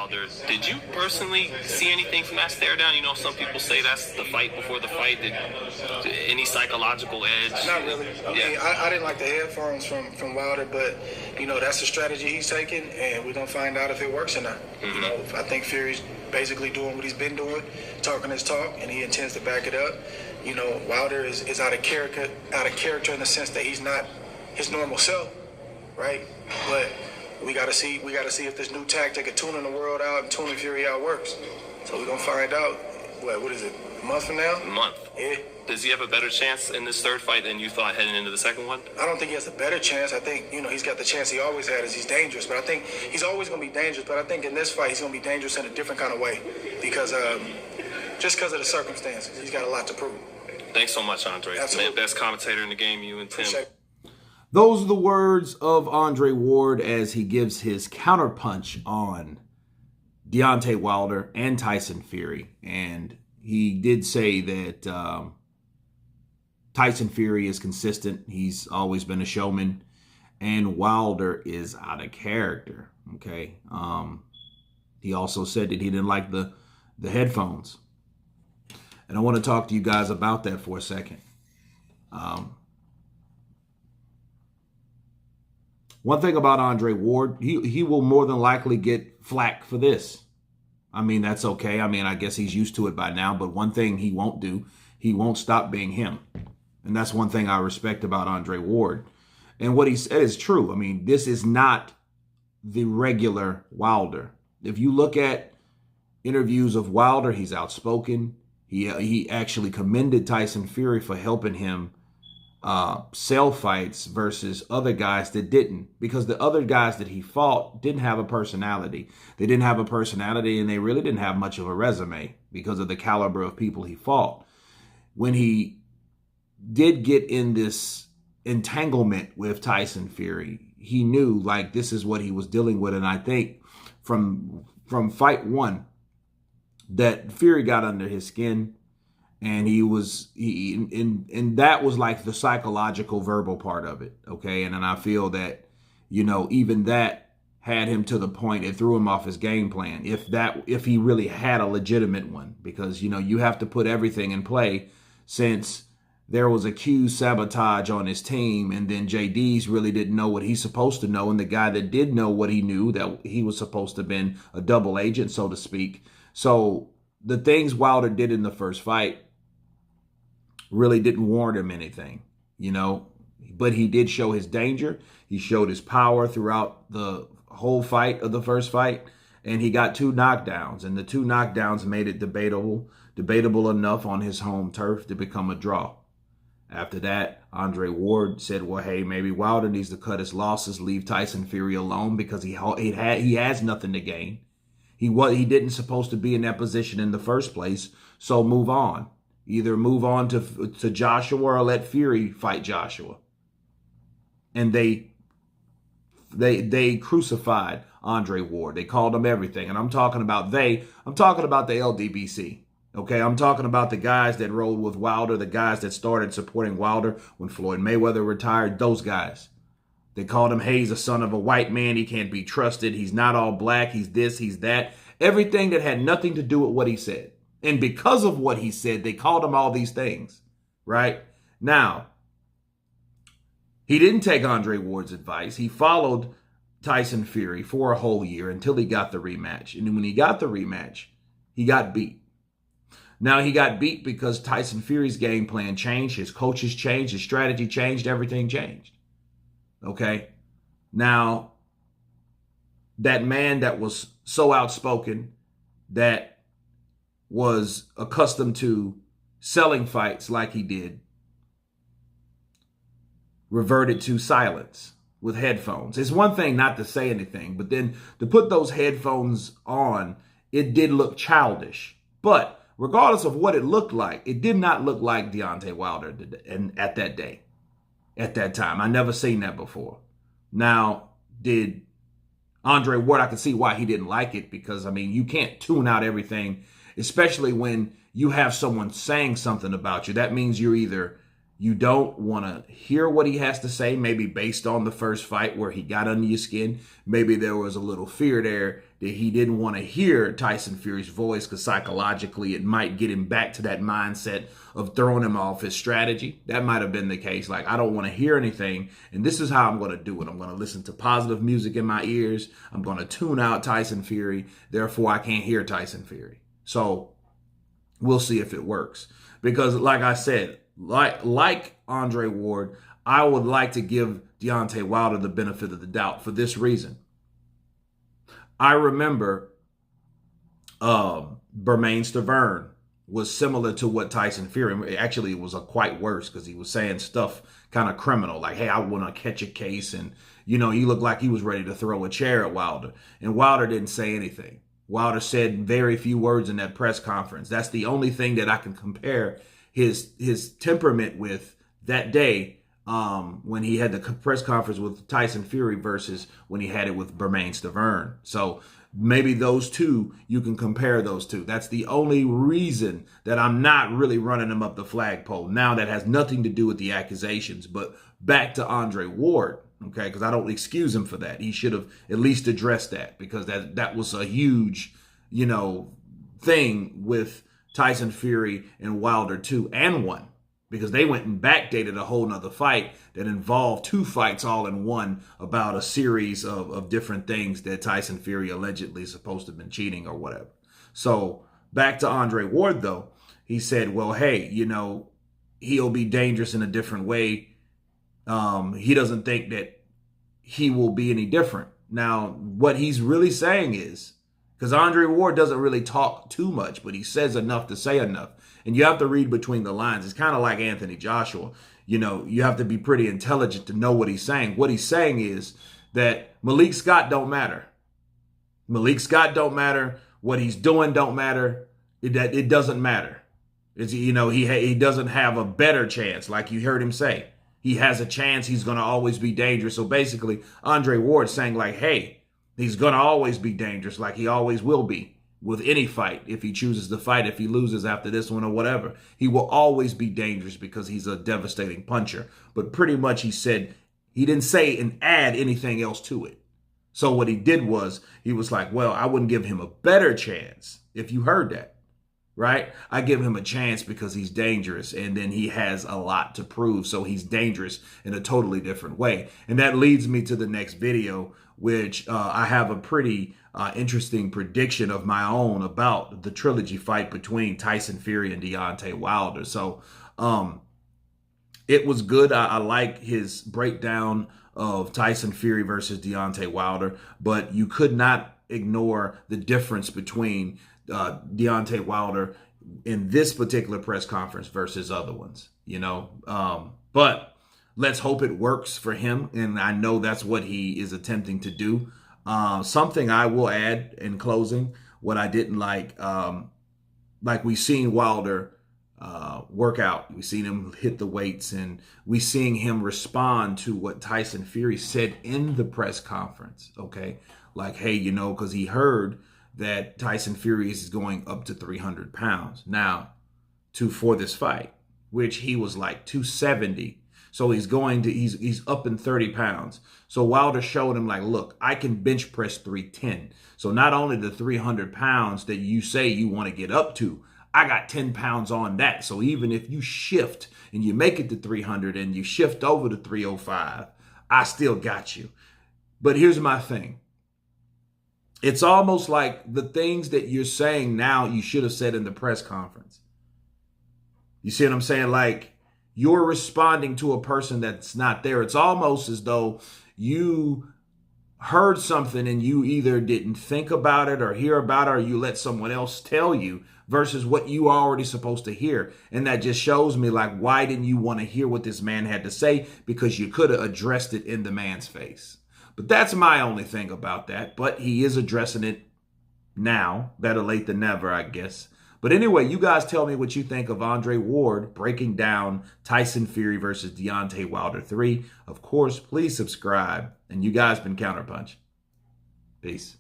Wilder. Did you personally see anything from that stare down? You know, some people say that's the fight before the fight. Did any psychological edge? Not really. I mean, I didn't like the headphones from Wilder, but, you know, that's the strategy he's taking, and we're going to find out if it works or not. You know, I think Fury's basically doing what he's been doing, talking his talk, and he intends to back it up. You know, Wilder is out of character in the sense that he's not his normal self, right? But we gotta see if this new tactic of tuning the world out and tuning Fury out works. So we're gonna find out. What is it? A month from now? A month. Yeah. Does he have a better chance in this third fight than you thought heading into the second one? I don't think he has a better chance. I think, you know, he's got the chance he always had, is he's dangerous. But I think he's always gonna be dangerous. But I think in this fight he's gonna be dangerous in a different kind of way because just because of the circumstances, he's got a lot to prove. Thanks so much, Andre. Absolutely. Man, best commentator in the game, you and Tim. Appreciate it. Those are the words of Andre Ward as he gives his counterpunch on Deontay Wilder and Tyson Fury. And he did say that Tyson Fury is consistent. He's always been a showman. And Wilder is out of character. Okay. He also said that he didn't like the headphones. And I want to talk to you guys about that for a second. One thing about Andre Ward, he will more than likely get flack for this. I mean, that's okay. I mean, I guess he's used to it by now. But one thing he won't do, he won't stop being him. And that's one thing I respect about Andre Ward. And what he said is true. I mean, this is not the regular Wilder. If you look at interviews of Wilder, he's outspoken. He actually commended Tyson Fury for helping him sell fights versus other guys that didn't, because the other guys that he fought didn't have a personality. They didn't have a personality, and they really didn't have much of a resume because of the caliber of people he fought. When he did get in this entanglement with Tyson Fury, he knew, like, this is what he was dealing with. And I think from fight one that Fury got under his skin. And and that was like the psychological, verbal part of it, okay? And then I feel that, you know, even that had him to the point it threw him off his game plan, if he really had a legitimate one, because, you know, you have to put everything in play since there was accused sabotage on his team, and then JD's really didn't know what he's supposed to know, and the guy that did know what he knew, that he was supposed to have been a double agent, so to speak. So the things Wilder did in the first fight really didn't warrant him anything, you know, but he did show his danger. He showed his power throughout the whole fight of the first fight, and he got 2 knockdowns, and the 2 knockdowns made it debatable enough on his home turf to become a draw. After that, Andre Ward said, well, hey, maybe Wilder needs to cut his losses, leave Tyson Fury alone, because he has nothing to gain. He didn't supposed to be in that position in the first place, so move on. Either move on to Joshua or let Fury fight Joshua. And they crucified Andre Ward. They called him everything. And I'm talking about the LDBC. Okay, I'm talking about the guys that rolled with Wilder, the guys that started supporting Wilder when Floyd Mayweather retired, those guys. They called him, hey, he's a son of a white man. He can't be trusted. He's not all black. He's this, he's that. Everything that had nothing to do with what he said. And because of what he said, they called him all these things, right? Now, he didn't take Andre Ward's advice. He followed Tyson Fury for a whole year until he got the rematch. And when he got the rematch, he got beat. Now, he got beat because Tyson Fury's game plan changed. His coaches changed. His strategy changed. Everything changed. Okay? Now, that man that was so outspoken, that was accustomed to selling fights like he did, reverted to silence with headphones. It's one thing not to say anything, but then to put those headphones on, it did look childish. But regardless of what it looked like, it did not look like Deontay Wilder at that day, at that time. I never seen that before. Now, did Andre Ward, I can see why he didn't like it, because, I mean, you can't tune out everything, especially when you have someone saying something about you. That means you're either You don't want to hear what he has to say, maybe based on the first fight where he got under your skin. Maybe there was a little fear there that he didn't want to hear Tyson Fury's voice because psychologically it might get him back to that mindset of throwing him off his strategy. That might have been the case. Like, I don't want to hear anything, and this is how I'm going to do it. I'm going to listen to positive music in my ears. I'm going to tune out Tyson Fury. Therefore, I can't hear Tyson Fury. So we'll see if it works. Because like I said, like Andre Ward, I would like to give Deontay Wilder the benefit of the doubt for this reason. I remember Bermain Stavern was similar to what Tyson Fury, actually it was quite worse because he was saying stuff kind of criminal, like, hey, I want to catch a case. And, you know, he looked like he was ready to throw a chair at Wilder. And Wilder didn't say anything. Wilder said very few words in that press conference. That's the only thing that I can compare his temperament with that day when he had the press conference with Tyson Fury versus when he had it with Bermain Stavern. So maybe those two, you can compare those two. That's the only reason that I'm not really running him up the flagpole. Now that has nothing to do with the accusations, but back to Andre Ward, okay, because I don't excuse him for that. He should have at least addressed that because that was a huge, you know, thing with Tyson Fury and Wilder 2 and 1, because they went and backdated a whole nother fight that involved 2 fights all in one about a series of different things that Tyson Fury allegedly is supposed to have been cheating or whatever. So back to Andre Ward, though, he said, well, hey, you know, he'll be dangerous in a different way. He doesn't think that he will be any different. Now, what he's really saying is, because Andre Ward doesn't really talk too much, but he says enough to say enough. And you have to read between the lines. It's kind of like Anthony Joshua. You know, you have to be pretty intelligent to know what he's saying. What he's saying is that Malik Scott don't matter. Malik Scott don't matter. What he's doing don't matter. It doesn't matter. It's, you know, he doesn't have a better chance, like you heard him say. He has a chance. He's going to always be dangerous. So basically, Andre Ward saying like, hey, he's going to always be dangerous like he always will be with any fight. If he chooses to fight, if he loses after this one or whatever, he will always be dangerous because he's a devastating puncher. But pretty much he said, he didn't say and add anything else to it. So what he did was, he was like, well, I wouldn't give him a better chance if you heard that. Right? I give him a chance because he's dangerous and then he has a lot to prove. So he's dangerous in a totally different way. And that leads me to the next video, which I have a pretty interesting prediction of my own about the trilogy fight between Tyson Fury and Deontay Wilder. So it was good. I like his breakdown of Tyson Fury versus Deontay Wilder, but you could not ignore the difference between Deontay Wilder in this particular press conference versus other ones, you know. But let's hope it works for him, and I know that's what he is attempting to do. Something I will add in closing, what I didn't like we seen Wilder work out. We seen him hit the weights, and we seeing him respond to what Tyson Fury said in the press conference, okay? Like, hey, you know, because he heard that Tyson Fury is going up to 300 pounds now for this fight, which he was like 270. So he's up in 30 pounds. So Wilder showed him like, look, I can bench press 310. So not only the 300 pounds that you say you want to get up to, I got 10 pounds on that. So even if you shift and you make it to 300 and you shift over to 305, I still got you. But here's my thing. It's almost like the things that you're saying now, you should have said in the press conference. You see what I'm saying? Like, you're responding to a person that's not there. It's almost as though you heard something and you either didn't think about it or hear about it, or you let someone else tell you versus what you are already supposed to hear. And that just shows me, like, why didn't you want to hear what this man had to say? Because you could have addressed it in the man's face. But that's my only thing about that. But he is addressing it now. Better late than never, I guess. But anyway, you guys tell me what you think of Andre Ward breaking down Tyson Fury versus Deontay Wilder 3. Of course, please subscribe. And you guys been Counterpunch. Peace.